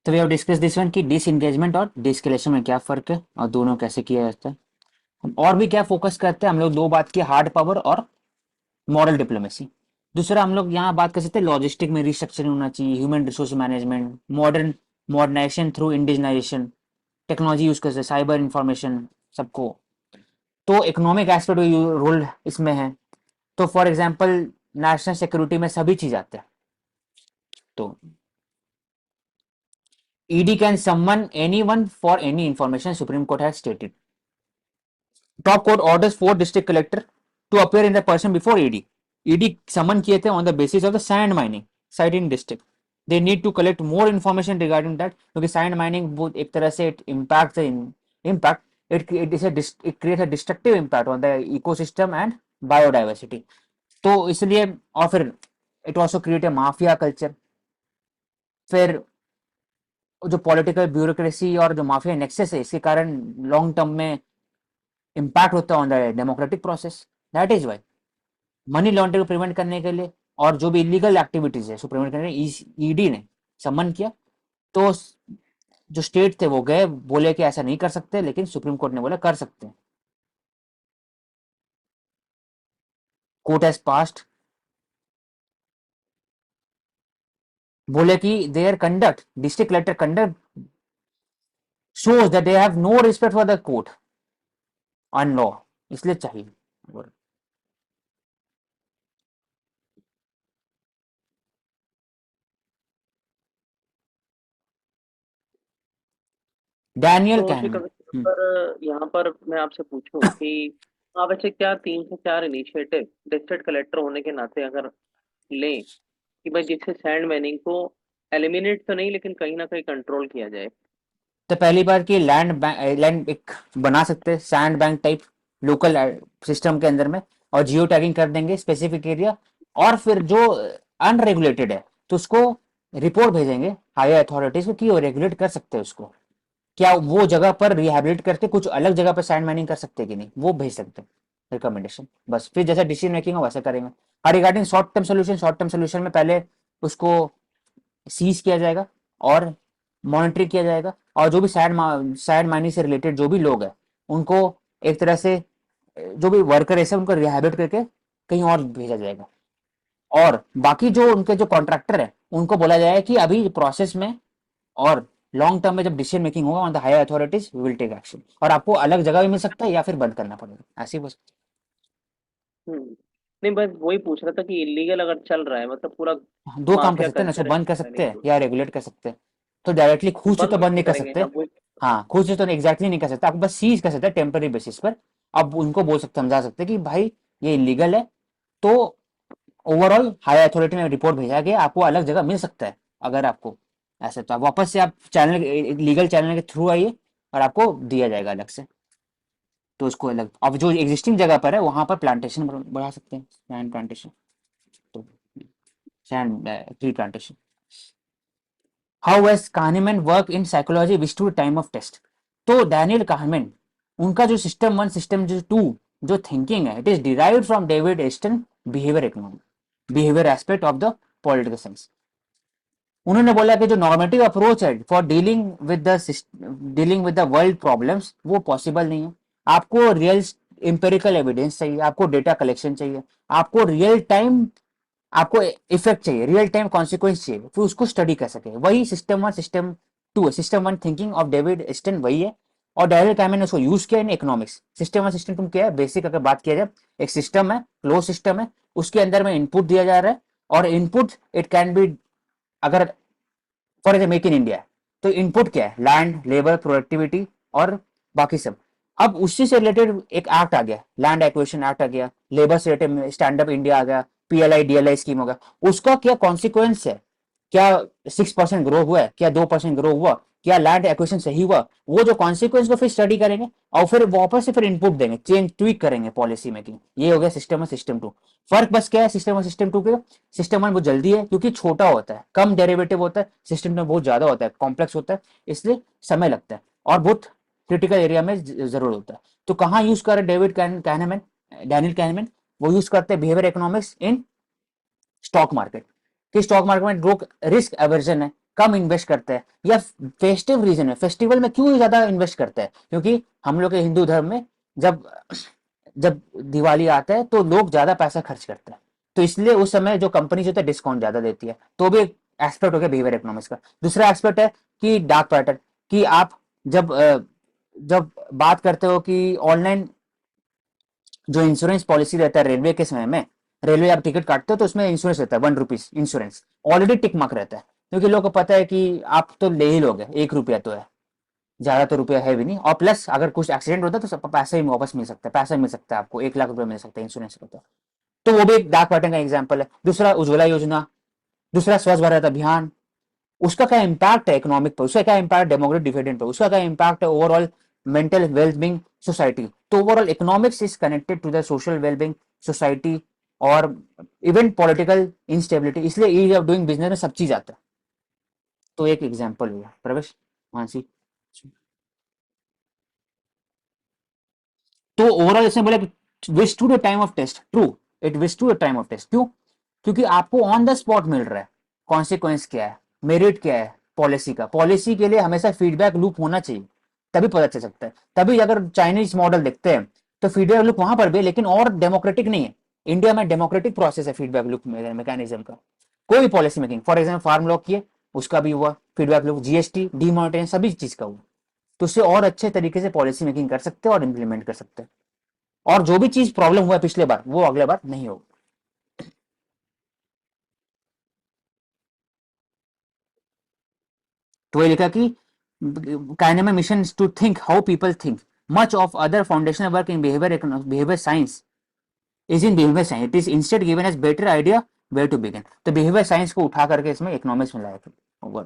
तो we have discuss this one कि disengagement और डिस्कलेशन में क्या फर्क है और दोनों कैसे किया जाता है। हम और भी क्या फोकस करते हैं, हम लोग दो बात की, हार्ड पावर और मॉरल डिप्लोमेसी। दूसरा हम लोग यहाँ बात कर सकते हैं लॉजिस्टिक में रिस्ट्रक्चरिंग होना चाहिए, human resource management, modernisation through indigenisation, technology use कर सकते, साइबर इंफॉर्मेशन सबको। तो इकोनॉमिक एस्पेक्ट रोल इसमें है। तो फॉर एग्जाम्पल नेशनल सिक्योरिटी में सभी चीज आते हैं। तो ED can someone anyone for any information, Supreme Court has stated. Top court orders four district collector to appear in the person before ED. ED summon किए थे on the basis of the sand mining site in district. They need to collect more information regarding that, क्योंकि sand mining वो एक तरह से it impact impact it create a destructive impact on the ecosystem and biodiversity. तो इसलिए, और फिर it also create a mafia culture. फिर जो पॉलिटिकल ब्यूरोक्रेसी और जो माफिया नेक्सेस है, इसके कारण लॉन्ग टर्म में इम्पैक्ट होता है on the democratic process. That is why money laundering को प्रिवेंट करने के लिए और जो भी इलीगल एक्टिविटीज है उसको प्रिवेंट करने के लिए ईडी ने समन किया। तो जो स्टेट थे वो गए, बोले कि ऐसा नहीं कर सकते, लेकिन सुप्रीम कोर्ट ने बोला कर सकते हैं। कोर्ट हैज पास्ट, बोले कि there conduct, district collector conduct shows that they have no respect for the court and law, इसलिए चाहिए। डैनियल तो कैनमैन। शिखर, पर यहाँ पर मैं आपसे पूछूं कि आप ऐसे क्या 3 से 4 इनिशिएटिव डिस्ट्रिक्ट कलेक्टर होने के नाते अगर लें कि भाई जिससे सैंड मैनिंग को एलिमिनेट तो नहीं लेकिन कहीं ना कहीं कंट्रोल किया जाए। तो पहली बार की लैंड एक बना सकते हैं sand bank type local system के अंदर में, और जियो टैगिंग कर देंगे स्पेसिफिक एरिया। और फिर जो अनरेगुलेटेड है तो उसको रिपोर्ट भेजेंगे हायर अथॉरिटीज को कि वो रेगुलेट कर सकते हैं उसको, क्या वो जगह पर रिहेबिलिट करके कुछ अलग जगह पर सैंड माइनिंग कर सकते हैं कि नहीं, वो भेज सकते हैं रिकमेंडेशन। बस फिर जैसा डिसीजन मेकिंग हो वैसा करेंगे। और रिगार्डिंग शॉर्ट टर्म सोल्यूशन में पहले उसको सीज किया जाएगा और मॉनिटर किया जाएगा, और जो भी सैड माइनिंग से रिलेटेड जो भी लोग हैं उनको एक तरह से जो भी वर्कर है उनको रिहेबिलिट करके कहीं और भेजा जाएगा। और बाकी जो उनके जो कॉन्ट्रैक्टर है उनको बोला जाएगा कि अभी प्रोसेस में और लॉन्ग टर्म में जब डिसीजन मेकिंग होगा on the higher authorities we will take action, और आपको अलग जगह भी मिल सकता है या फिर बंद करना पड़ेगा, ऐसी बस। नहीं, बस वही पूछ रहा था कि इलीगल अगर चल रहा है मतलब पूरा दो काम कर माफिया सकते हैं ना, इसको कल्चर है बंद कर सकते मैनिंग हैं को। या रेगुलेट कर सकते हैं। तो डायरेक्टली खुद से तो बंद बंद नहीं कैसे कर करेंगे सकते। आप वो? हाँ, खुद से तो एग्जैक्टली नहीं कर सकते, आप बस सीज कर सकते हैं टेम्पररी बेसिस पर। अब उनको बोल सकते, समझा सकते कि भाई ये इलीगल है। तो ओवरऑल हायर अथॉरिटी में रिपोर्ट भेजा गया, आपको अलग जगह मिल सकता है। अगर आपको ऐसे, तो आप वापस से आप चैनल लीगल चैनल के थ्रू आइए और आपको दिया जाएगा अलग से। तो उसको अलग, अब जो एग्जिस्टिंग जगह पर है वहां पर प्लांटेशन बढ़ा सकते हैं, सैंड प्लांटेशन। तो sand tree plantation. How as kahneman work in psychology withstood time of test. तो डैनियल kahneman, उनका जो सिस्टम वन सिस्टम जो टू जो थिंकिंग है, it is derived from David Easton behaviour economy, behaviour aspect of the political science. उन्होंने बोला कि जो नॉर्मेटिव अप्रोच है for dealing with the world problems वो पॉसिबल नहीं है। आपको रियल इंपेरिकल एविडेंस चाहिए, आपको डेटा कलेक्शन चाहिए, आपको रियल टाइम, आपको इफेक्ट चाहिए, रियल टाइम कॉन्सिक्वेंस चाहिए, फिर उसको स्टडी कर सके। वही सिस्टम वन सिस्टम टू है, system one thinking of David Easton वही है। और डैनियल kahneman ने उसको यूज किया in economics. System one system two क्या है, बेसिक अगर बात किया जाए, एक सिस्टम है, क्लोज सिस्टम है, उसके अंदर में इनपुट दिया जा रहा है, और इनपुट इट कैन बी, अगर for example make in India, तो इनपुट क्या है, लैंड, लेबर, प्रोडक्टिविटी और बाकी सब। अब उसी से रिलेटेड एक एक्ट आ गया, लैंड एक्विजिशन एक्ट आ गया, लेबर से रिलेटेड स्टैंड अप इंडिया आ गया, पीएलआई डीएलआई स्कीम हो गया। उसका क्या कॉन्सिक्वेंस है, क्या 6% ग्रो हुआ है, क्या 2% ग्रो हुआ, क्या लैंड एक्विजिशन सही हुआ, वो जो कॉन्सिक्वेंस को फिर स्टडी करेंगे और फिर वापस से फिर इनपुट देंगे, चेंज ट्वीक करेंगे पॉलिसी मेकिंग। ये हो गया सिस्टम वन सिस्टम टू। फर्क बस क्या है सिस्टम वन सिस्टम टू के, सिस्टम वन बहुत जल्दी है क्योंकि छोटा होता है, कम डेरिवेटिव होता है, सिस्टम में बहुत ज्यादा होता है, कॉम्प्लेक्स होता है, इसलिए समय लगता है और बहुत क्रिटिकल एरिया में जरूर होता है। तो कहाँ यूज कर डेविड कैनमैन, डैनियल कैनमैन, वो यूज करते हैं behaviour economics in stock market. कि स्टॉक मार्केट में लोग रिस्क एवर्जन है, कम इन्वेस्ट करते हैं, या फेस्टिव रीजन में, फेस्टिवल में क्यों ज्यादा इन्वेस्ट करते हैं, क्योंकि हम लोग के हिंदू धर्म में जब जब दिवाली आता है तो लोग ज्यादा पैसा खर्च करते हैं, तो इसलिए उस समय जो कंपनी होती है डिस्काउंट ज्यादा देती है, तो भी एक एस्पेक्ट हो गया बिहेवियर इकोनॉमिक्स का। दूसरा एस्पेक्ट है कि डार्क पैटर्न, कि आप जब जब बात करते हो कि ऑनलाइन जो इंश्योरेंस पॉलिसी रहता है रेलवे के समय में, रेलवे आप टिकट काटते हो तो उसमें इंश्योरेंस रहता है, 1 rupees insurance already tick mark रहता है, क्योंकि लोगों को पता है कि आप तो ले ही लोगे, 1 रुपया तो है, ज्यादा तो रुपया है भी नहीं, और प्लस अगर कुछ एक्सीडेंट होता है तो सब पैसे ही वापस मिल सकता है, पैसा मिल सकता है आपको, 1 लाख रुपया मिल सकता है इंश्योरेंस का, तो वो भी एक डार्क पैटर्न का एग्जाम्पल है। दूसरा उज्ज्वला योजना, दूसरा स्वच्छ भारत अभियान, उसका क्या इम्पैक्ट है इकोनॉमिक पर, उसका क्या इम्पैक्ट डेमोग्राफिक डिविडेंड पर, उसका क्या इम्पैक्ट है ओवरऑल मेंटल वेलबींग सोसाइटी, तो overall economics is connected to the social wellbeing society और इवन पॉलिटिकल इंस्टेबिलिटी, इसलिए ईज ऑफ डूइंग बिजनेस में सब चीज आता है। तो एक एग्जाम्पल हुआ प्रवेश, मानसी। तो ओवरऑल इसने बोला कि wish to the time of test, true, it wish to the time of test, क्यों, क्योंकि आपको ऑन द स्पॉट मिल रहा है कॉन्सिक्वेंस क्या है, मेरिट क्या है पॉलिसी का, पॉलिसी के लिए हमेशा फीडबैक लूप होना चाहिए, तभी पता चल सकता है। तभी अगर चाइनीज मॉडल देखते हैं तो फीडबैक लूप वहां पर भी है, लेकिन और डेमोक्रेटिक नहीं है। इंडिया में डेमोक्रेटिक प्रोसेस है फीडबैक लूप मैकेनिज्म का, कोई भी policy making, for example farm law की है, उसका भी हुआ फीडबैक लूप, जीएसटी डीमोनेटाइजेशन सभी चीज का हुआ, तो उससे और अच्छे तरीके से पॉलिसी मेकिंग कर सकते हैं और इम्प्लीमेंट कर सकते हैं, और जो भी चीज प्रॉब्लम हुआ है पिछले बार वो अगले बार नहीं होगा। तो ये लिखा कि Kahneman mission to think how people think, much of other foundational work in behaviour science is in behaviour science, it is instead given as better idea where to begin, तो बिहेवियर साइंस को उठा करके इसमें economics में लाया गया,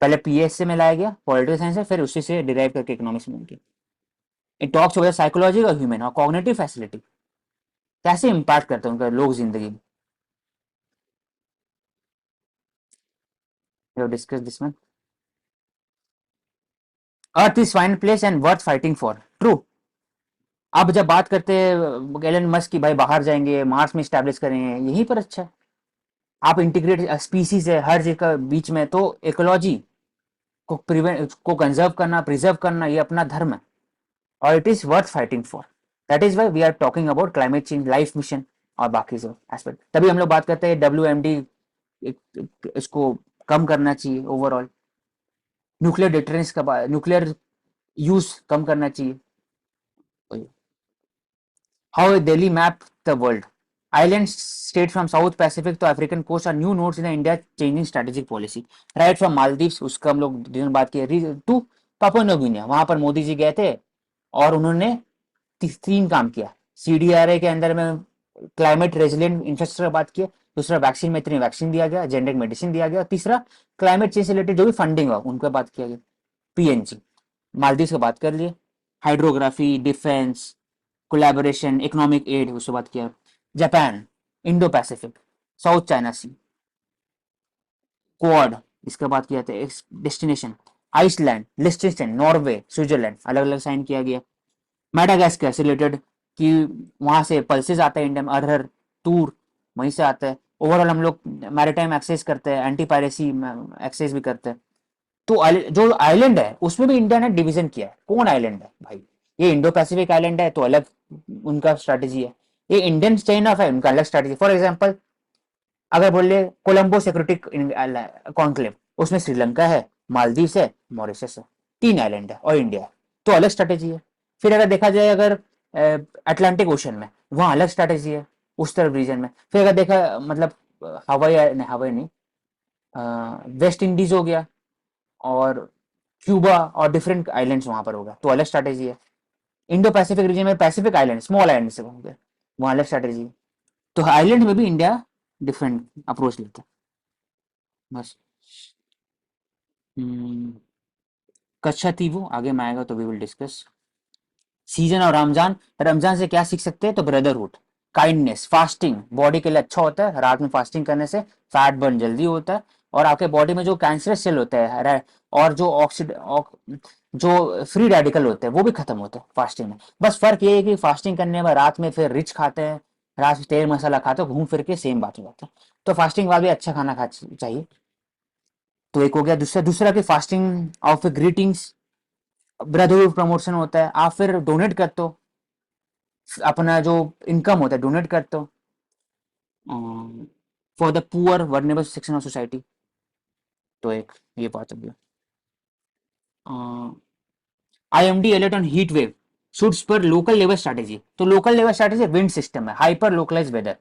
पहले PS से में लाया गया पॉलिटिकल साइंस है, फिर उसी से डिराइव करके इकोनॉमिक्स में किया। इट टॉक्स अबाउट साइकोलॉजी और ह्यूमन और कॉग्निटिव फैसिलिटी, कैसे इंपैक्ट करते हैं उनका लोग जिंदगी में, discuss this one. Earth is fine place and worth fighting for, true. अब जब बात करते हैं एलन मस्क की, भाई बाहर जाएंगे मार्स में स्टैब्लिश करेंगे, यहीं पर अच्छा है, आप इंटीग्रेट स्पीसीज है हर जगह बीच में, तो इकोलॉजी को प्रिवेंट को कंजर्व करना प्रिजर्व करना ये अपना धर्म है, और it is worth fighting for, that is why we are talking about climate change life mission और बाकी सब एस्पेक्ट, तभी हम लोग बात करते हैं WMD, इसको कम करना चाहिए ओवरऑल, न्यूक्लियर डिटरेंस का, न्यूक्लियर यूज कम करना चाहिए। How Delhi mapped the world. Islands states from South Pacific to African coast are new nodes in the India changing strategic policy. Right from Maldives, उसका हम लोग दिन बात किए, टू पापुआ न्यू गिनिया, वहां पर मोदी जी गए थे और उन्होंने 3 काम किया, CDRA के अंदर में क्लाइमेट रेजिलियंट इंफ्रास्ट्रक्चर बात किया, दूसरा वैक्सीन में इतनी वैक्सीन दिया गया, जेनेरिक मेडिसिन दिया गया, तीसरा क्लाइमेट चेंज से रिलेटेड जो भी फंडिंग हुआ उनका बात किया गया, PNG। मालदीव की बात कर लिए, hydrography, defence, collaboration, economic aid उससे बात किया, Japan, Indo Pacific, South China Sea, Quad इसका बात किया था, डेस्टिनेशन आइसलैंड, लिechtenstein, नॉर्वे, स्विट्जरलैंड अलग अलग साइन किया गया, मेडागास्कर से रिलेटेड कि वहां से पल्सेस आता है इंडिया में, अरहर टूर वहीं से आता है, ओवरऑल हम लोग मैरिटाइम एक्सेस करते हैं, एंटी पायरेसी एक्सेस भी करते हैं, तो जो आइलैंड है उसमें भी इंडिया ने डिवीजन किया है, कौन आइलैंड है भाई, ये इंडो पैसिफिक आइलैंड है तो अलग उनका स्ट्रैटेजी है, ये इंडियन चेन ऑफ है उनका अलग स्ट्रैटेजी, फॉर एग्जांपल अगर बोले कोलंबो सिक्योरिटी कॉन्क्लेव, उसमें श्रीलंका है, मालदीव है, मॉरिशस है, 3 आइलैंड है और इंडिया है, तो अलग स्ट्रैटेजी है। फिर अगर देखा जाए अगर अटलांटिक ओशन में, वहां अलग स्ट्रैटेजी है उस तरफ रीजन में, फिर अगर देखा मतलब हवाई नहीं, वेस्ट इंडीज हो गया और क्यूबा और डिफरेंट आइलैंड्स वहां पर होगा, तो अलग स्ट्रैटेजी है। इंडो पैसिफिक रीजन में पैसिफिक आइलैंड स्मॉल आइलैंड से होंगे, वहां अलग स्ट्रैटेजी है, तो आइलैंड में भी इंडिया डिफरेंट अप्रोच लेता है बस। हम्म, कच्छा थी वो आगे में आएगा तो वी विल डिस्कस। सीजन और रमजान, रमजान से क्या सीख सकते हैं, तो ब्रदरहुड, काइंडनेस, फास्टिंग बॉडी के लिए अच्छा होता है, रात में फास्टिंग करने से फैट बर्न जल्दी होता है, और आपके बॉडी में जो कैंसरस सेल होता है और जो जो फ्री रेडिकल होते हैं वो भी खत्म होते हैं फास्टिंग में, बस फर्क ये है कि फास्टिंग करने में रात में फिर रिच खाते हैं, रात में तेल मसाला खाते हैं, घूम फिर के सेम बात हो जाता है, तो फास्टिंग के बाद भी अच्छा खाना खा चाहिए। तो एक हो गया। दूसरा दूसरा कि fasting of greetings, brotherhood promotion होता है। आप फिर डोनेट करते हो, अपना जो इनकम होता है डोनेट करते हो for the poor vulnerable section of society. तो एक ये बात हो गया। IMD alert on heat wave shoots पर लोकल लेवल स्ट्रैटेजी। तो local level strategy wind system है, hyper localise weather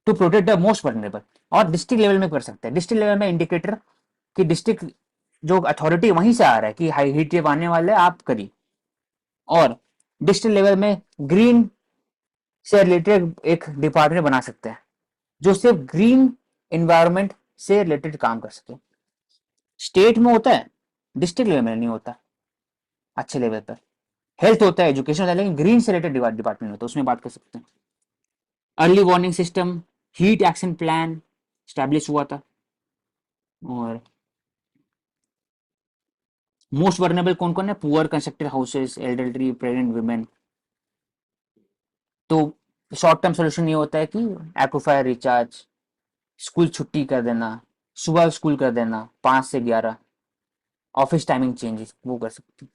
to protect the most vulnerable. और डिस्ट्रिक्ट लेवल में कर सकते हैं। डिस्ट्रिक्ट लेवल में इंडिकेटर कि डिस्ट्रिक्ट जो अथॉरिटी वहीं से आ रहा है कि हाई हीट वेव आने वाले है, आप करिए। और डिस्ट्रिक्ट लेवल में ग्रीन से रिलेटेड एक डिपार्टमेंट बना सकते हैं जो सिर्फ ग्रीन एनवायरनमेंट से रिलेटेड काम कर सके। स्टेट में होता है, डिस्ट्रिक्ट लेवल में नहीं होता अच्छे लेवल पर। हेल्थ होता है, एजुकेशन होता है, लेकिन ग्रीन से रिलेटेड डिपार्टमेंट होता है, उसमें बात कर सकते हैं। Early warning system, heat action plan establish हुआ था। और मोस्ट वर्नेबल कौन कौन है? Poor constructed houses, elderly, pregnant women. तो शॉर्ट टर्म सोल्यूशन ये होता है कि एक्वाफायर रिचार्ज, स्कूल छुट्टी कर देना, सुबह स्कूल कर देना 5 से 11, ऑफिस टाइमिंग चेंजेस वो कर सकते हैं।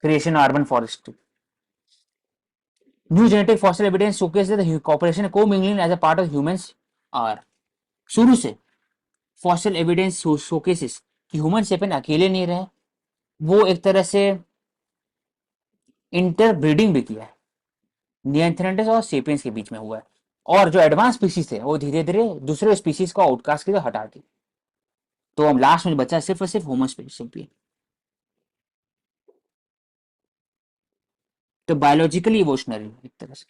Creation urban forest, new genetic fossil evidence showcase the cooperation को mingling as a part of humans. आर शुरू से फॉसिल एविडेंस शोकेसेस कि ह्यूमन सेपियन अकेले नहीं रहे, वो एक तरह से इंटर ब्रीडिंग भी किया है, नियंत्रणस और सेपियंस के बीच में हुआ है। और जो एडवांस स्पीसीज थे वो धीरे धीरे दूसरे स्पीसीज को आउटकास्ट के लिए हटा दी। तो हम लास्ट में बचा सिर्फ और सिर्फ होमो सेपियन। तो बायोलॉजिकली इवोल्यूशनरी एक तरह से।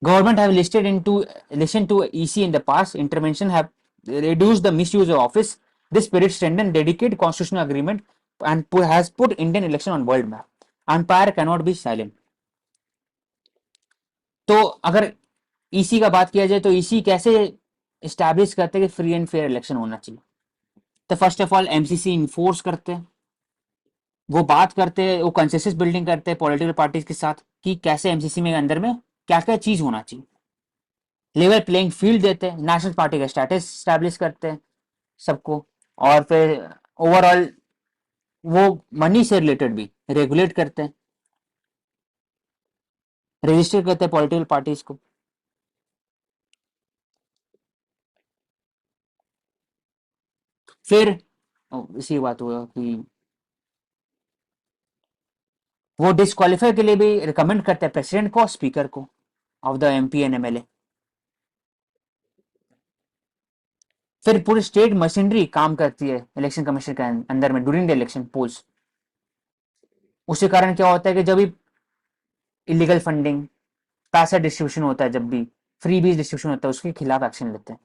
Government have listened to EC in the past. Intervention have reduced the misuse of office. This spirit strengthened dedicated constitutional agreement and has put Indian election on world map. Empire cannot be silent. तो अगर EC का बात किया जाए तो EC कैसे establish करते हैं कि फ्री एंड फेयर इलेक्शन होना चाहिए? तो first of all MCC enforce करते हैं, वो बात करते हैं, वो कंसेंसस बिल्डिंग करते हैं पॉलिटिकल पार्टीज के साथ कि कैसे एमसीसी में अंदर में क्या क्या चीज होना चाहिए। लेवल प्लेइंग फील्ड देते हैं, नेशनल पार्टी का स्टेटस स्टैब्लिश करते हैं सबको। और फिर ओवरऑल वो मनी से रिलेटेड भी रेगुलेट करते हैं, रजिस्टर करते हैं पॉलिटिकल पार्टीज को। फिर इसी बात हुआ कि वो डिस्क्वालीफाई के लिए भी रिकमेंड करते हैं प्रेसिडेंट को और स्पीकर को of the MP and MLA. फिर पूरी स्टेट मशीनरी काम करती है इलेक्शन कमीशन के अंदर में ड्यूरिंग द इलेक्शन पोल्स। उसके कारण क्या होता है कि जब भी इलीगल फंडिंग, पैसा डिस्ट्रीब्यूशन होता है, जब भी फ्री बीज डिस्ट्रीब्यूशन होता है, उसके खिलाफ एक्शन लेते हैं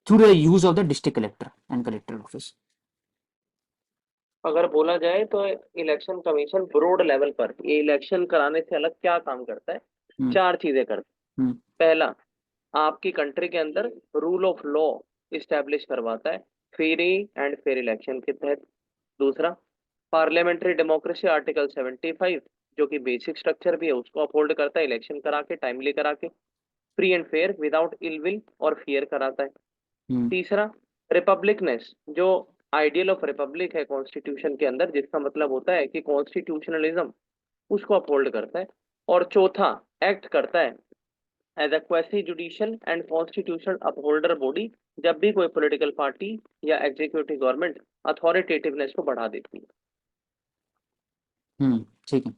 through the use of the district collector and collector office. अगर बोला जाए तो इलेक्शन कमीशन ब्रॉड लेवल पर ये इलेक्शन कराने से अलग क्या काम करता है? हम्म। चार चीजें करता हम्म। है। पहला, आपकी कंट्री के अंदर रूल ऑफ लॉ इस्टेब्लिश करवाता है फ्री एंड फेयर इलेक्शन के तहत। दूसरा, पार्लियामेंट्री डेमोक्रेसी आर्टिकल 75 जो कि बेसिक स्ट्रक्चर भी है उसको अपहोल्ड करता है, इलेक्शन करा के टाइमली करा के free and fair without ill will और फियर कराता है। हम्म। तीसरा, रिपब्लिकनेस जो आइडियल ऑफ रिपब्लिक है कॉन्स्टिट्यूशन के अंदर, जिसका मतलब होता है कि कॉन्स्टिट्यूशनलिज्म, उसको अपहोल्ड करता है। और चौथा, एक्ट करता है as a quasi judicial and constitutional upholder body जब भी कोई पॉलिटिकल पार्टी या एग्जीक्यूटिव गवर्नमेंट अथॉरिटेटिवनेस को बढ़ा देती है। ठीक है,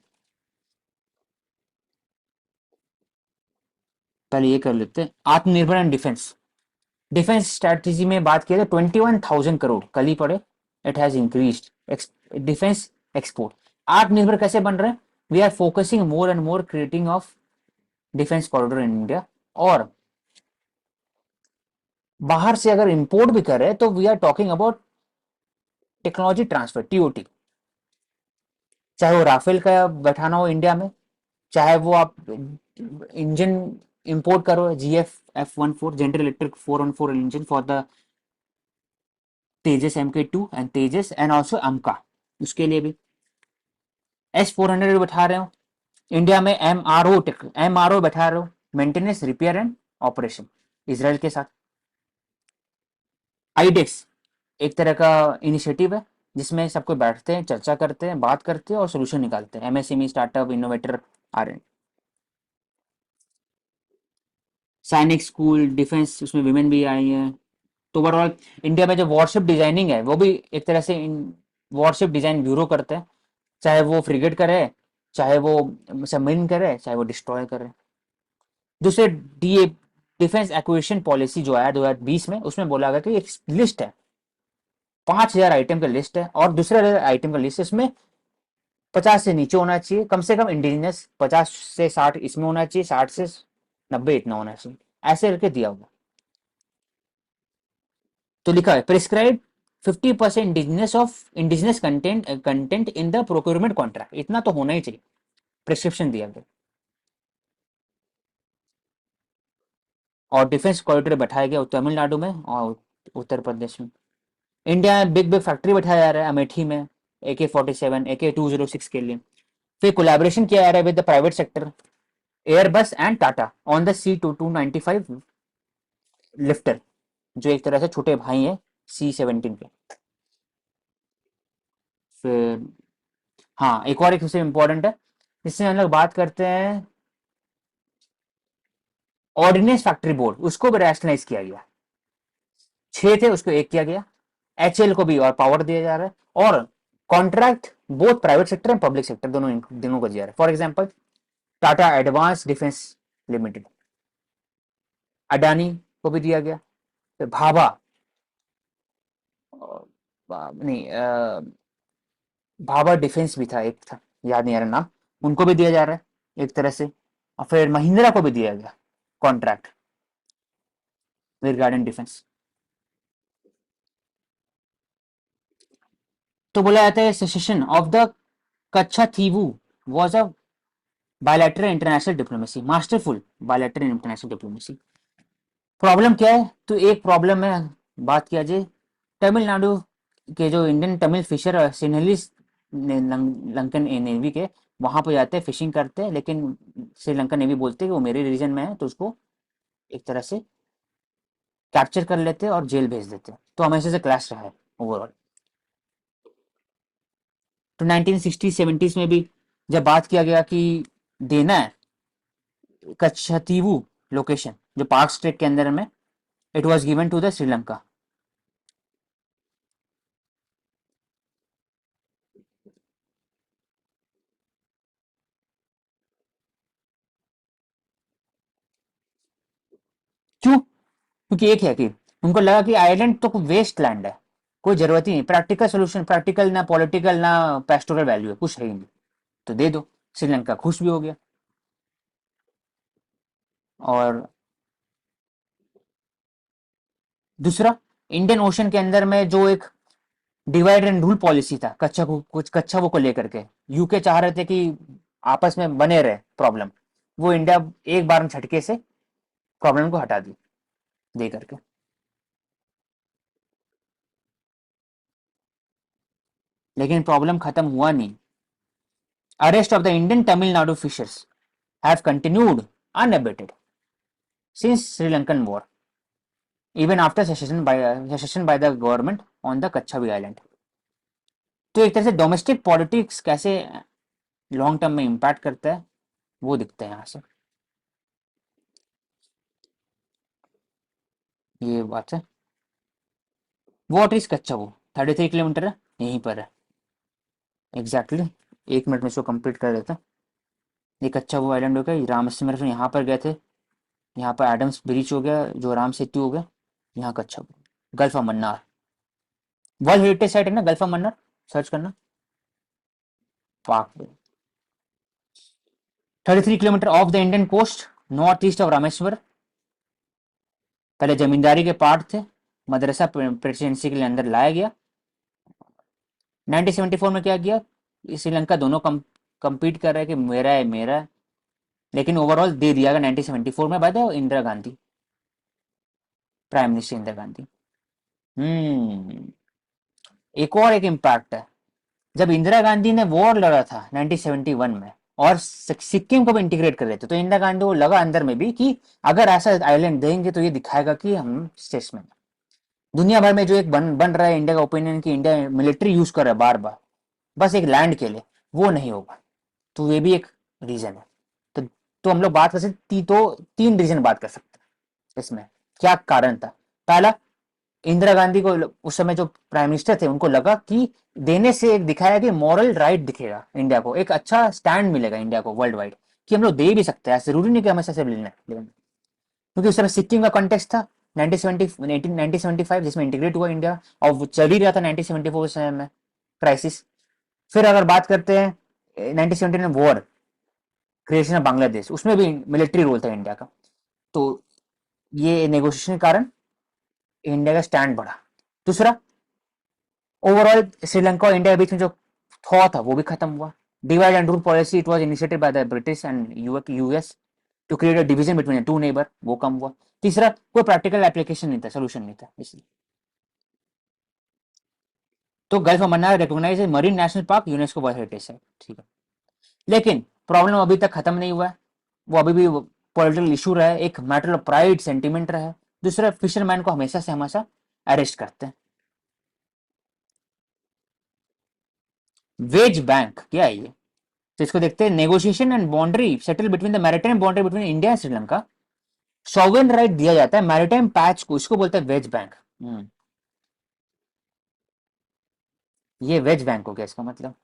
पहले ये कर लेते हैं। आत्मनिर्भर एंड डिफेंस। डिफेंस स्ट्रैटेजी में बात किया तो 21,000 करोड़ कल ही पड़े, it has increase defence export. आत्मनिर्भर कैसे बन रहे हैं? We are focusing more and more creating of defence corridor in India. और बाहर से अगर इंपोर्ट भी कर रहे हैं तो we are talking about technology transfer, TOT. चाहे वो राफेल का बैठाना हो इंडिया में, चाहे वो आप इंजन इंपोर्ट करो, GF F14 General Electric 414 engine for the Tejas MK2 and Tejas and also AMCA, उसके लिए भी S400 बैठा रहे हो, इंडिया में एमआरओ बैठा रहे हो, maintenance repair and operation, Israel के साथ। आईडेक्स एक तरह का इनिशिएटिव है जिसमें सबको बैठते हैं, चर्चा करते हैं, बात करते हैं और सोल्यूशन निकालते हैं। एमएसएमई, स्टार्टअप, इनोवेटर आ रहे हैं। सैनिक स्कूल, डिफेंस, उसमें विमेन भी आई हैं। तो ओवरऑल इंडिया में जो वॉरशिप डिजाइनिंग है वो भी एक तरह से वॉरशिप डिजाइन ब्यूरो करते हैं, चाहे वो फ्रिगेट करे, चाहे वो सबमरीन करे, चाहे वो डिस्ट्रॉय करे। दूसरे डी डिफेंस एक्विजिशन पॉलिसी जो आया 2020 में, उसमें बोला गया कि एक लिस्ट है, 5,000 आइटम का लिस्ट है, और दूसरे आइटम का लिस्ट है, इसमें 50 से नीचे होना चाहिए कम से कम इंडिजिनस, 50 से 60 इसमें होना चाहिए, 60 से 90 इतना होना चाहिए, ऐसे करके दिया हुआ। तो लिखा है prescribe 50% indigenous content in the procurement contract, इतना तो होना ही चाहिए, प्रिस्क्रिप्शन दिया गया। और डिफेंस कॉरिडोर बैठाया गया तमिलनाडु में और उत्तर प्रदेश में। इंडिया में बिग बिग फैक्ट्री बैठाया जा रहा है अमेठी में, AK-47, AK-206 के लिए। फिर कोलैबोरेशन किया जा रहा है with the private sector, Airbus and Tata on the C-295 lifter, जो एक तरह से छोटे भाई हैं C-17 के। फिर हाँ, एक और एक सबसे इम्पोर्टेंट है जिससे हम लोग बात करते हैं, ऑर्डिनेंस फैक्ट्री बोर्ड, उसको भी रैशनलाइज किया गया। 6 थे, उसको एक किया गया। HAL को भी और पावर दिया जा रहा है, और contract both private sector and public sector दोनों को दिया जा रहा है। For example Tata advance defence limited, Adani को भी दिया गया। फिर भाभा, नहीं, भाभा डिफेंस भी था, एक था, याद नहीं आ रहा नाम, उनको भी दिया जा रहा है एक तरह से। और फिर महिंद्रा को भी दिया गया कॉन्ट्रैक्ट विद गार्डन डिफेंस। तो बोला जाता है cession of the Katchatheevu was a bilateral international diplomacy, masterful bilateral international diplomacy. Problem क्या है, तो एक प्रॉब्लम है, बात किया जाए तमिलनाडु के जो Indian Tamil fisher Sinhalese Lankan navy के, वहां पे जाते हैं, फिशिंग करते हैं, लेकिन श्रीलंका नेवी बोलते हैं कि वो मेरे रीजन में है, तो उसको एक तरह से कैप्चर कर लेते हैं और जेल भेज देते हैं। तो हमेशा से क्लैश रहा है ओवरऑल। तो 1960-70s में भी जब बात किया गया कि देना है कच्छतीवू लोकेशन, जो पार्क स्टेट के अंदर में, it was given to the Sri Lanka. क्यों? क्योंकि एक है कि उनको लगा कि आइलैंड तो वेस्ट लैंड है, कोई जरूरत ही नहीं, प्रैक्टिकल सोल्यूशन, प्रैक्टिकल ना पॉलिटिकल ना पेस्टोरल वैल्यू है, कुछ है ही नहीं, तो दे दो। श्रीलंका खुश भी हो गया। और दूसरा, इंडियन ओशन के अंदर में जो एक डिवाइड एंड रूल पॉलिसी था कच्छा को लेकर के, यूके चाह रहे थे कि आपस में बने रहे प्रॉब्लम, वो इंडिया एक बार में झटके से प्रॉब्लम को हटा दी दे करके। लेकिन प्रॉब्लम खत्म हुआ नहीं। Arrest of the Indian Tamil Nadu fishers have continued unabated since Sri Lankan war, even after secession by the government on the Kachchavi island। तो एक तरह से डोमेस्टिक पॉलिटिक्स कैसे लॉन्ग टर्म में इम्पैक्ट करता है वो दिखता है यहाँ से, ये बात है। वॉट इज कच्चा वो 33 किलोमीटर है, यहीं पर है एग्जैक्टली exactly। 1 मिनट में इसको कंप्लीट कर देता। ये कच्चा वो आइलैंड हो गया, ये रामेश्वरम से यहाँ पर गए थे, यहाँ पर एडम्स ब्रिज हो गया, जो राम सेतु हो गया, यहाँ कच्चा वो, gulf of Mannar, world heritage site है ना गल्फ ऑफ मन्नार, सर्च करना, Palk. 33 kilometre of the Indian coast, north east of Rameswar. पहले जमींदारी के पार्ट थे, मदरसा प्रेसिडेंसी के लिए अंदर लाया गया। 1974 में क्या किया, श्रीलंका दोनों कम्पीट कर रहे हैं कि मेरा है, लेकिन ओवरऑल दे दिया गया 1974 में by the Indira Gandhi, prime minister Indira Gandhi. हम्म एक और एक इम्पैक्ट है, जब इंदिरा गांधी ने वॉर लड़ा था 1971 में, और सिक्किम को भी इंटीग्रेट कर लेते। तो इंदिरा गांधी को लगा अंदर में भी कि अगर ऐसा आइलैंड देंगे तो ये दिखाएगा कि हम स्टेट्स में, दुनिया भर में जो एक बन रहा है इंडिया का ओपिनियन कि इंडिया मिलिट्री यूज कर रहा है बार बार बस एक लैंड के लिए, वो नहीं होगा। तो ये भी एक रीजन है। तो तो हम लोग बात कर सकते, तो तीन रीजन बात कर सकते हैं इसमें, क्या कारण था। पहला, इंदिरा गांधी को उस समय जो प्राइम मिनिस्टर थे उनको लगा कि देने से एक दिखाया कि मॉरल राइट दिखेगा इंडिया को, एक अच्छा स्टैंड मिलेगा इंडिया को वर्ल्ड वाइड कि हम लोग दे भी सकते हैं, ऐसा जरूरी नहीं कि हमेशा से लेना है। क्योंकि उस समय सिक्किम का कॉन्टेक्स्ट था 1975 जिसमें इंटीग्रेट हुआ इंडिया, और वो चल ही रहा था 1974 समय में क्राइसिस। फिर अगर बात करते हैं 1979 वॉर, क्रिएशन ऑफ बांग्लादेश, उसमें भी मिलिट्री रोल था इंडिया का। तो ये नेगोशिएशन के कारण इंडिया का स्टैंड बढ़ा। दूसरा, ओवरऑल श्रीलंका और इंडिया के बीच में जो थॉ था वो भी खत्म हुआ। Divide and rule policy it was initiated by the British and US to create a division between two neighbour, वो कम हुआ। तीसरा, कोई प्रैक्टिकल एप्लीकेशन नहीं था, सोल्यूशन नहीं था इसलिए। तो gulf of Mannar recognise marine national park, UNESCO world heritage site, ठीक है। लेकिन प्रॉब्लम अभी तक खत्म नहीं हुआ है, वो अभी भी पॉलिटिकल इशू रहा है, एक मैटर ऑफ प्राइड सेंटिमेंट रहा है। दूसरा, फिशरमैन को हमेशा से हमेशा अरेस्ट करते हैं। वेज बैंक क्या है ये, तो इसको देखते हैं। Negotiation and boundary settle between the maritime boundary between India and Sri Lanka, sovereign right दिया जाता है मैरिटाइम पैच को, इसको बोलते हैं वेज बैंक। ये वेज बैंक हो गया इसका मतलब,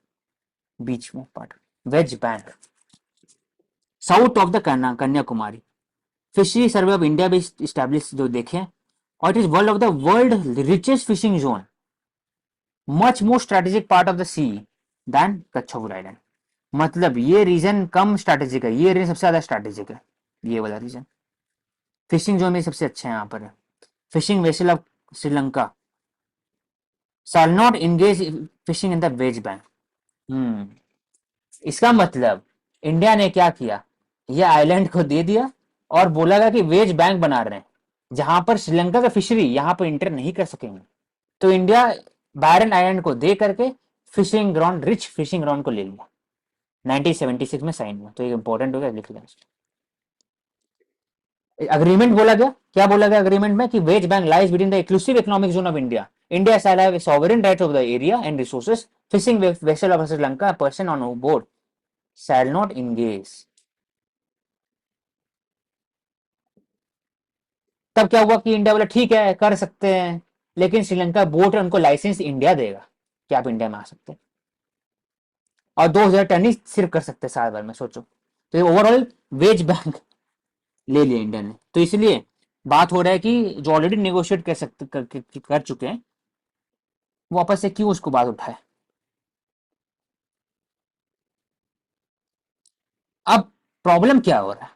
बीच में part, wedge bank. South of the Kanyakumari, fishery survey of India भी स्टैब्लिश जो देखें, और it is world of the world richest fishing zone, much more strategic part of the C then कच्छोर आइलैंड। मतलब ये रीजन कम स्ट्रेटेजिक है, ये reason सबसे ज्यादा स्ट्रेटेजिक है, ये वाला रीजन। फिशिंग जोन में सबसे अच्छा है यहाँ पर। Fishing vessel of Sri Lanka shall not engage fishing in the Wadge Bank. हम्म इसका मतलब इंडिया ने क्या किया, ये आइलैंड को दे दिया और बोला कि वेज बैंक बना रहे हैं, जहां पर श्रीलंका का फिशरी यहां पर इंटर नहीं कर सकेंगे। तो इंडिया बैरन आइलैंड को दे करके fishing ground, rich fishing ground को ले लिया। 1976 में साइन हुआ, तो ये इंपॉर्टेंट हो गया, लिख लिया। अग्रीमेंट बोला गया, क्या बोला गया अग्रीमेंट में कि wedge bank lies within the exclusive economic zone of India, India shall have sovereign right of the area and resources, fishing vessel of Sri Lanka person on board shall not engage. तब क्या हुआ कि India बोला ठीक है कर सकते हैं, लेकिन श्रीलंका बोर्ड उनको लाइसेंस इंडिया देगा कि आप इंडिया में आ सकते हैं, और 2000 टन ही सिर्फ कर सकते हैं साल भर में, सोचो। तो ये ओवरऑल वेज बैंक ले लिया इंडिया ने। तो इसलिए बात हो रहा है कि जो ऑलरेडी नेगोशिएट कर चुके हैं, वापस से क्यों उसको बात उठाए। अब प्रॉब्लम क्या हो रहा है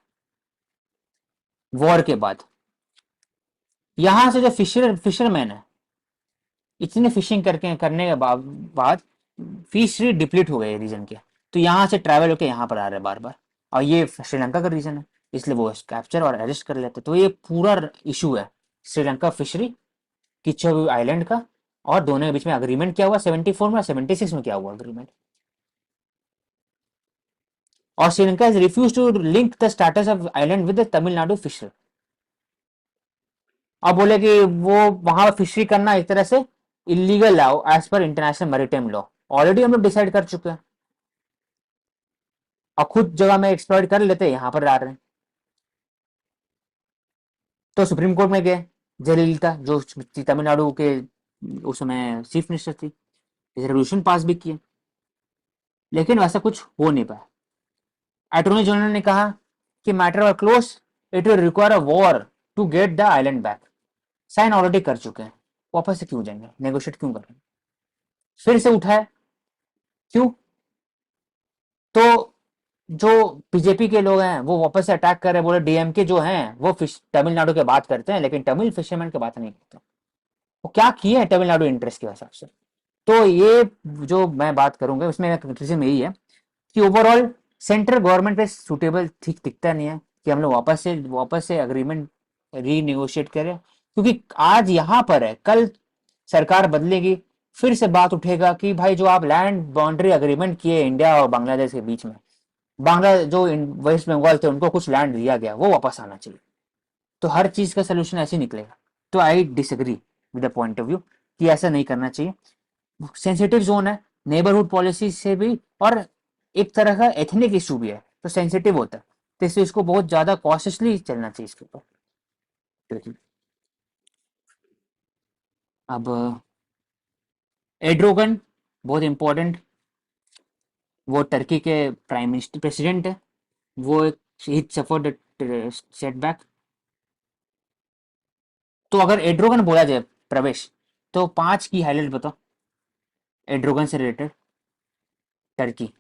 वॉर के बाद, यहां से जो फिशरमैन है, इतने फिशिंग करने के बाद फिशरी डिप्लीट हो गए रीजन के, तो यहाँ से ट्रैवल होकर यहाँ पर आ रहे हैं बार बार, और ये श्रीलंका का रीजन है, इसलिए वो कैप्चर और अरेस्ट कर लेते। तो ये पूरा इशू है श्रीलंका फिशरी, किच्चू आइलैंड का, और दोनों के बीच में अग्रीमेंट क्या हुआ 74 में, 76 में क्या हुआ अग्रीमेंट। और Sri Lanka has refused to link the status of island with the Tamil Nadu fisher. अब बोले कि वो वहां फिशरी करना एक तरह से इलीगल है as per international maritime law, already हम लोग डिसाइड कर चुके हैं, और खुद जगह में एक्सप्लॉइट कर लेते हैं, यहाँ पर आ रहे हैं। तो सुप्रीम कोर्ट में गए, जयललिता जो तमिलनाडु के उस समय चीफ मिनिस्टर थी, रेजोल्यूशन पास भी किए, लेकिन वैसा कुछ हो नहीं पाया। अटॉर्नी जनरल ने कहा कि matter are close, it will require a war to get the island back. Sign already कर चुके हैं, वापस से क्यों जाएंगे, नेगोशिएट क्यों कर रहे हैं, फिर से उठाए क्यों। तो जो बीजेपी के लोग हैं वो वापस से अटैक कर रहे हैं, बोले डीएमके जो हैं वो तमिलनाडु के बात करते हैं लेकिन तमिल फिशरमैन की बात नहीं करते। वो क्या किए हैं तमिलनाडु इंटरेस्ट के हिसाब से। तो ये जो मैं बात करूंगा उसमें कंक्लूजन यही है कि ओवरऑल सेंट्रल गवर्नमेंट पे सुटेबल ठीक दिखता नहीं है कि हम लोग वापस से अग्रीमेंट रीनेगोशिएट करें, क्योंकि आज यहाँ पर है, कल सरकार बदलेगी, फिर से बात उठेगा कि भाई जो आप लैंड बाउंड्री अग्रीमेंट किए इंडिया और बांग्लादेश के बीच में, बांग्ला जो वेस्ट बंगाल थे उनको कुछ लैंड दिया गया, वो वापस आना चाहिए। तो हर चीज का सोल्यूशन ऐसे ही निकलेगा। तो I disagree with the point of view कि ऐसा नहीं करना चाहिए। सेंसिटिव जोन है, नेबरहुड पॉलिसी से भी, और एक तरह का एथनिक इशू भी है, तो सेंसिटिव होता है, तो इसलिए इसको बहुत ज्यादा कॉशियसली चलना चाहिए इसके ऊपर। देखिए, अब एड्रोगन बहुत इंपॉर्टेंट, वो टर्की के प्राइम मिनिस्टर प्रेसिडेंट है, वो एक सफर्ड सेटबैक। तो अगर एड्रोगन बोला जाए प्रवेश, तो 5 की हाईलाइट बताओ एड्रोगन से रिलेटेड, टर्की।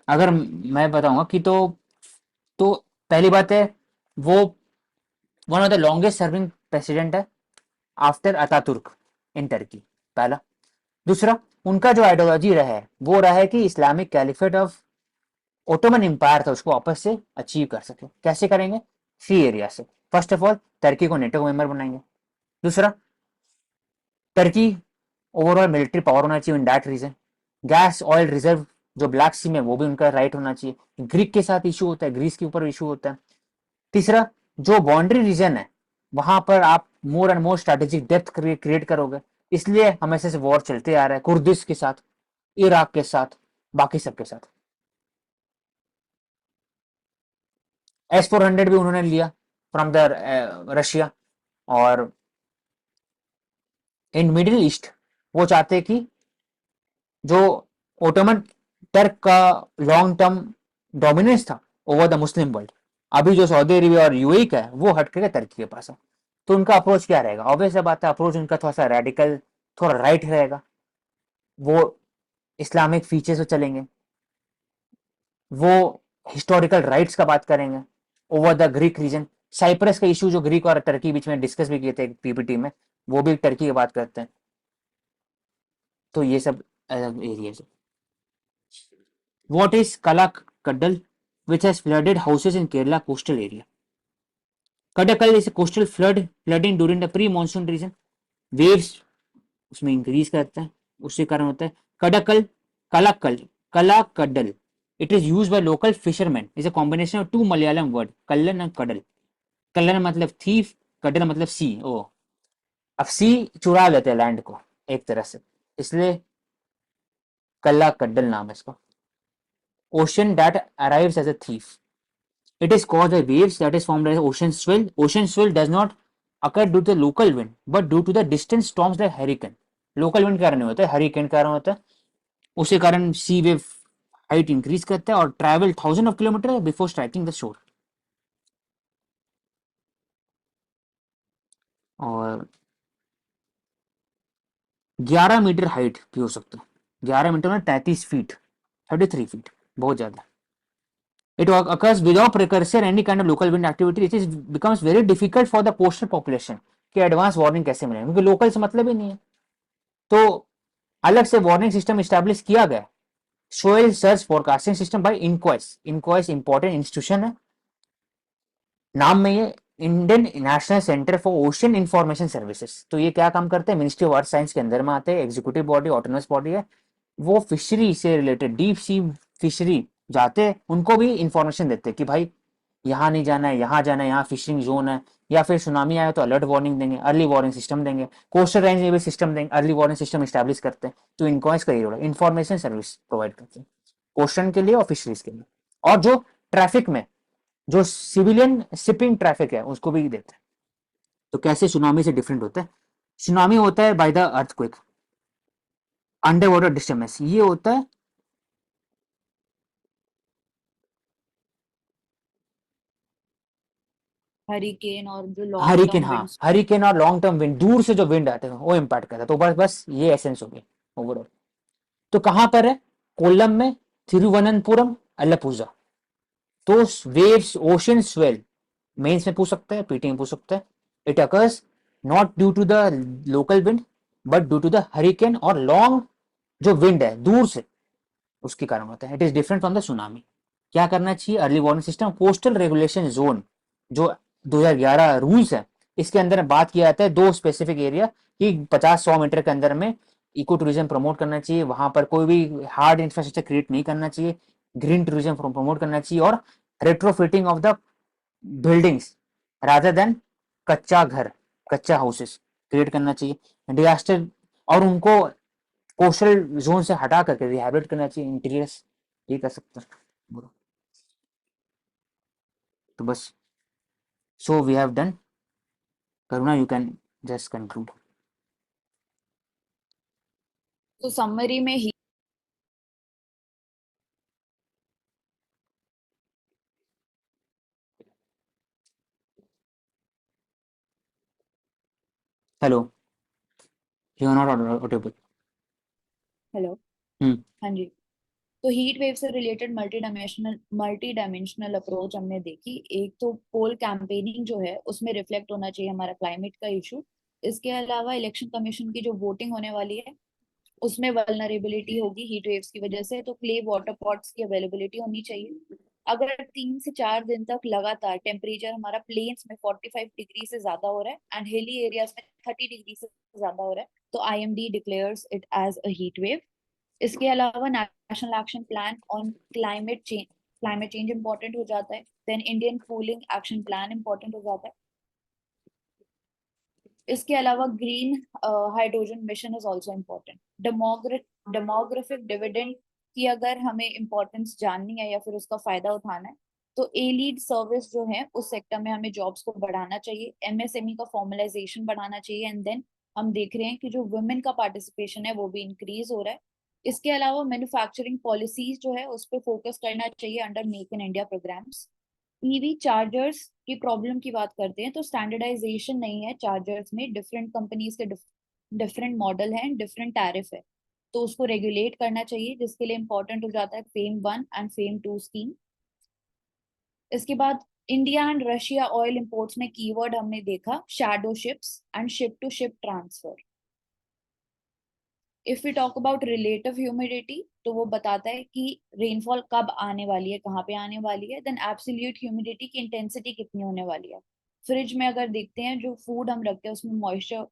अगर मैं बताऊंगा कि तो पहली बात है, वो one of the longest serving president है आफ्टर अतातुर्क इन टर्की, पहला। दूसरा, उनका जो आइडियोलॉजी रहा है वो रहा है कि Islamic caliphate of Ottoman empire था उसको वापस से अचीव कर सके। कैसे करेंगे? सी एरिया से। फर्स्ट ऑफ ऑल टर्की को नेटो मेंबर बनाएंगे। दूसरा, टर्की ओवरऑल मिलिट्री पावर होना चाहिए in that region. Gas oil reserve जो ब्लैक सी में, वो भी उनका राइट होना चाहिए। ग्रीक के साथ इशू होता है, ग्रीस के ऊपर इशू होता है। तीसरा, जो बाउंड्री रीजन है वहां पर आप more and more strategic depth create करोगे, इसलिए हमेशा से वॉर चलते आ रहा है कुर्दिश के साथ, इराक के साथ, बाकी सबके साथ। S-400 भी उन्होंने लिया फ्रॉम द रशिया। और इन मिडिल ईस्ट वो चाहते हैं कि जो ओटोमन टर्क का लॉन्ग टर्म डोमिनेंस था ओवर द मुस्लिम वर्ल्ड, अभी जो सऊदी अरेबिया और यूएई का है वो हट करके टर्की के पास है। तो उनका अप्रोच क्या रहेगा? ऑब्वियस बात है, अप्रोच उनका थोड़ा सा रेडिकल, थोड़ा राइट रहेगा। वो इस्लामिक फीचर्स से चलेंगे, वो हिस्टोरिकल राइट्स का बात करेंगे over the Greek region. Cyprus का इशू जो ग्रीक और टर्की बीच में डिस्कस भी किए थे पीपीटी में, वो भी टर्की की बात करते हैं। तो ये सब areas. What is Kalakaddal, which has flooded houses in Kerala coastal area? Kadakal is a coastal flooding during the pre-monsoon region. Waves उसमें इंक्रीज करता है, उससे कारण होता है कड़कल, कलाकल, Kallakkadal. It is use by local fisherman, is a combination of two Malayalam word kallan and kadal. Kallan मतलब थीफ, कडल मतलब सी। ओ, अब सी चुरा लेते हैं लैंड को एक तरह से, इसलिए कल्ला कड्डल नाम है इसका। Ocean that arrives as a thief, it is caused by waves that is formed as ocean swell. Ocean swell does not occur due to the local wind, but due to the distant storms like hurricane. Local wind कारण नहीं होता है, hurricane कारण होता है। उसी कारण सी wave height increase करता है और travel thousand of kilometre before striking the shore. और 11 मीटर हाइट भी हो सकता है। 11 मीटर में 33 फीट, 33 फीट, बहुत ज्यादा। It occurs without precursor any kind of local wind activity. It is becomes very difficult for the coastal population कि advance warning कैसे मिलेगा, क्योंकि लोकल से मतलब ही नहीं है। तो अलग से वार्निंग सिस्टम इस्टेब्लिश किया गया, swell surge forecasting system by INCOIS. INCOIS important institution है, नाम में ये Indian National Centre for Ocean Information Services. तो ये क्या काम करते हैं? मिनिस्ट्री ऑफ अर्थ साइंस के अंदर में आते हैं, एग्जीक्यूटिव बॉडी, ऑटोनमस बॉडी है। वो फिशरी से रिलेटेड, डीप सी फिशरी जाते हैं, उनको भी इंफॉर्मेशन देते हैं कि भाई यहाँ नहीं जाना है, यहाँ जाना है, यहाँ फिशिंग जोन है। या फिर सुनामी आया तो अलर्ट वार्निंग देंगे, अर्ली वार्निंग सिस्टम देंगे। कोस्टल रेंज में भी सिस्टम देंगे, अर्ली वार्निंग सिस्टम स्टैब्लिश करते हैं। तो इनकॉइस का ये रोल है, इंफॉर्मेशन सर्विस प्रोवाइड करते हैं कोस्टन के लिए और फिशरीज के लिए। और जो ट्रैफिक में, जो सिविलियन शिपिंग ट्रैफिक है उसको भी देते हैं। तो कैसे सुनामी से डिफरेंट होता है? सुनामी होता है by the earthquake, under water disturbance. ये होता है हरिकेन और जो लॉन्ग हरिकेन। टर्म हाँ, विंड्स। हरिकेन और लॉन्ग टर्म विंड, दूर से जो विंड आते हैं वो इम्पैक्ट करता है। तो बस बस ये एसेंस हो गया ओवरऑल। तो कहां पर है? कोल्लम में, थिरुवनंतपुरम, अल्लापुझा। तो वेव्स ओशन स्वेल, मेंस में पूछ सकते हैं, पीटी में पूछ सकते हैं। It occurs not due to the local wind but due to the hurricane और लॉन्ग जो विंड है दूर से, उसके कारण होता है। It is different from the tsunami. क्या करना चाहिए? Early warning system, coastal regulation zone जो 2011 रूल्स है, इसके अंदर बात किया जाता है दो स्पेसिफिक एरिया कि 50-100 मीटर के अंदर में इको टूरिज्म प्रमोट करना चाहिए, वहां पर कोई भी हार्ड इंफ्रास्ट्रक्चर क्रिएट नहीं करना चाहिए, ग्रीन टूरिज्म प्रमोट करना चाहिए और retrofitting of the buildings rather than कच्चा घर, कच्चा हाउसेस क्रिएट करना चाहिए। डिजास्टर और उनको कोस्टल जोन से हटा करके रिहैबिलिट करना चाहिए इंटीरियर्स, ये कर सकते हैं। बोलो। तो बस, so we have done. Karuna you can just conclude. तो समरी में ही hello, you are not audible. Hello. हम्म। हाँ जी। तो हीट वेव से रिलेटेड मल्टी डायमेंशनल अप्रोच हमने देखी। एक तो पोल कैंपेनिंग जो है उसमें रिफ्लेक्ट होना चाहिए हमारा क्लाइमेट का इशू। इसके अलावा इलेक्शन कमीशन की जो वोटिंग होने वाली है उसमें वल्नरेबिलिटी होगी हीट वेव्स की वजह से, तो क्ले वाटर पॉट्स की अवेलेबिलिटी होनी चाहिए। अगर 3 से 4 दिन तक लगातार टेम्परेचर हमारा प्लेन्स में 45 डिग्री से ज्यादा हो रहा है एंड हिली एरियाज में 30 डिग्री से ज्यादा हो रहा है, तो IMD declares it as a heat wave. इसके अलावा national action plan on climate change important हो जाता है। Then Indian cooling action plan important हो जाता है। इसके अलावा green hydrogen mission is also important. Demographic dividend की अगर हमें इम्पोर्टेंस जाननी है या फिर उसका फायदा उठाना है, तो ए लीड सर्विस जो है उस सेक्टर में हमें जॉब्स को बढ़ाना चाहिए, MSME का फॉर्मलाइजेशन बढ़ाना चाहिए एंड देन हम देख रहे हैं कि जो वुमेन का पार्टिसिपेशन है वो भी इंक्रीज हो रहा है। इसके अलावा मैन्युफैक्चरिंग पॉलिसीज जो है उस पर फोकस करना चाहिए under make in India programs. EV chargers की प्रॉब्लम की बात करते हैं तो स्टैंडर्डाइजेशन नहीं है चार्जर्स में, डिफरेंट कंपनीज के डिफरेंट मॉडल हैं, डिफरेंट टैरिफ है, तो उसको रेगुलेट करना चाहिए, जिसके लिए इंपॉर्टेंट हो जाता है FAME 1 एंड FAME 2 स्कीम। इसके बाद India and Russia oil imports में कीवर्ड हमने देखा shadow ships and ship to ship transfer. If we talk about relative humidity तो वो बताता है कि रेनफॉल कब आने वाली है, कहाँ पे आने वाली है। देन एब्सोल्यूट ह्यूमिडिटी की इंटेंसिटी कितनी होने वाली है। फ्रिज में अगर देखते हैं जो फूड हम रखते हैं उसमें मॉइस्चर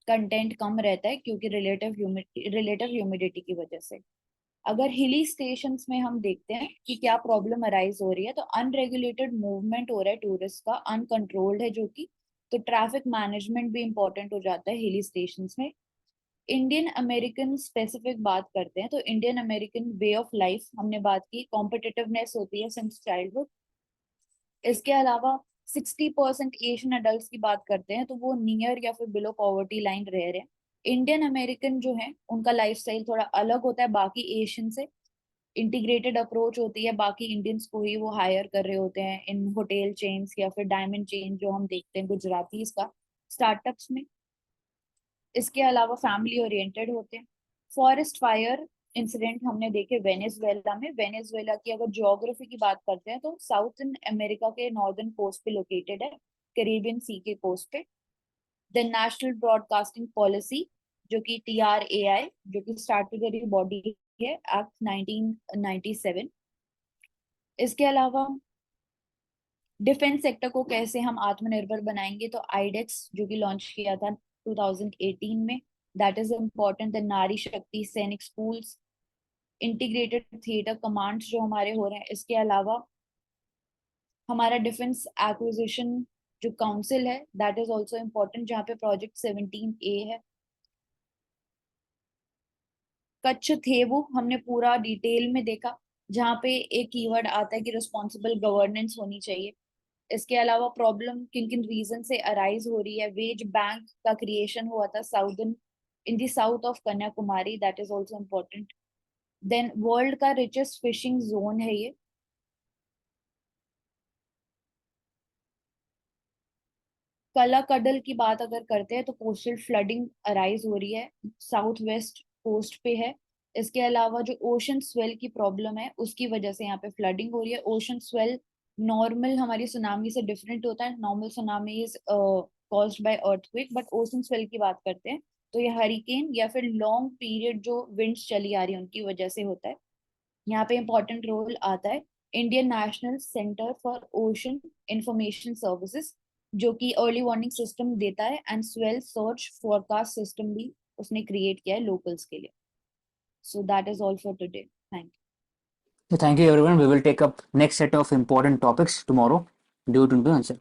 कंटेंट कम रहता है क्योंकि रिलेटिव ह्यूमिडिटी की वजह से। अगर हिली स्टेशंस में हम देखते हैं कि क्या प्रॉब्लम अराइज हो रही है, तो अनरेगुलेटेड मूवमेंट हो रहा है टूरिस्ट का, अनकंट्रोल्ड है जो कि, तो ट्रैफिक मैनेजमेंट भी इंपॉर्टेंट हो जाता है हिली स्टेशंस में। इंडियन अमेरिकन स्पेसिफिक बात करते हैं तो Indian American way of life हमने बात की, कॉम्पिटिटिवनेस होती है सिंस चाइल्डहुड। इसके अलावा 60% एशियन अडल्ट की बात करते हैं तो वो नियर या फिर बिलो पॉवर्टी लाइन रह रहे हैं। इंडियन अमेरिकन जो है उनका लाइफस्टाइल थोड़ा अलग होता है बाकी एशियन से, इंटीग्रेटेड अप्रोच होती है, बाकी इंडियंस को ही वो हायर कर रहे होते हैं इन होटल चेन्स या फिर डायमंड चेन जो हम देखते हैं गुजराती का स्टार्टअप्स में। इसके अलावा फैमिली ओरिएंटेड होते हैं। फॉरेस्ट फायर इंसिडेंट हमने देखे वेनेजुएला में। वेनेजुएला की अगर ज्योग्राफी की बात करते हैं तो साउथ इन अमेरिका के नॉर्दर्न कोस्ट पे लोकेटेड है, कैरेबियन सी के कोस्ट पे। द नेशनल ब्रॉडकास्टिंग पॉलिसी जो कि TRAI जो कि स्टैट्यूटरी बॉडी है, एक्ट 1997। इसके अलावा डिफेंस सेक्टर को कैसे हम आत्मनिर्भर बनाएंगे, तो आईडेक्स जो कि लॉन्च किया था 2018 में, दैट इज इम्पोर्टेंट। द नारी शक्ति सैनिक स्कूल्स, इंटीग्रेटेड थिएटर कमांड्स जो हमारे हो रहे हैं। इसके अलावा हमारा डिफेंस एक्विजिशन जो काउंसिल है दैट इज ऑल्सो इम्पोर्टेंट, जहाँ पे प्रोजेक्ट 17A है। कच्छ थेबू हमने पूरा डिटेल में देखा, जहाँ पे एक कीवर्ड आता है कि रिस्पॉन्सिबल गवर्नेंस होनी चाहिए। इसके अलावा प्रॉब्लम किन किन रीजन से अराइज हो रही है, वेज बैंक का क्रिएशन हुआ था southern in the south of Kanyakumari, that is also important. Then world का रिचेस्ट फिशिंग जोन है ये। कला कडल की बात अगर करते हैं तो कोस्टल फ्लडिंग अराइज हो रही है, साउथ वेस्ट कोस्ट पे है। इसके अलावा जो ओशन स्वेल की प्रॉब्लम है उसकी वजह से यहाँ पे फ्लडिंग हो रही है। ओशन स्वेल नॉर्मल हमारी सुनामी से डिफरेंट होता है, normal tsunami is caused by earthquake, but ocean swell की बात करते हैं तो ये हरिकेन या फिर लॉन्ग पीरियड जो विंड्स चली आ रही है उनकी वजह से होता है। यहाँ पे इंपॉर्टेंट रोल आता है Indian National Centre for Ocean Information services, जो कि अर्ली वार्निंग सिस्टम देता है, and swell search forecast system भी उसने क्रिएट किया है लोकल्स के लिए. So that is all for today. Thank you. So thank you everyone. We will take up next set of important topics tomorrow. Do it into answer.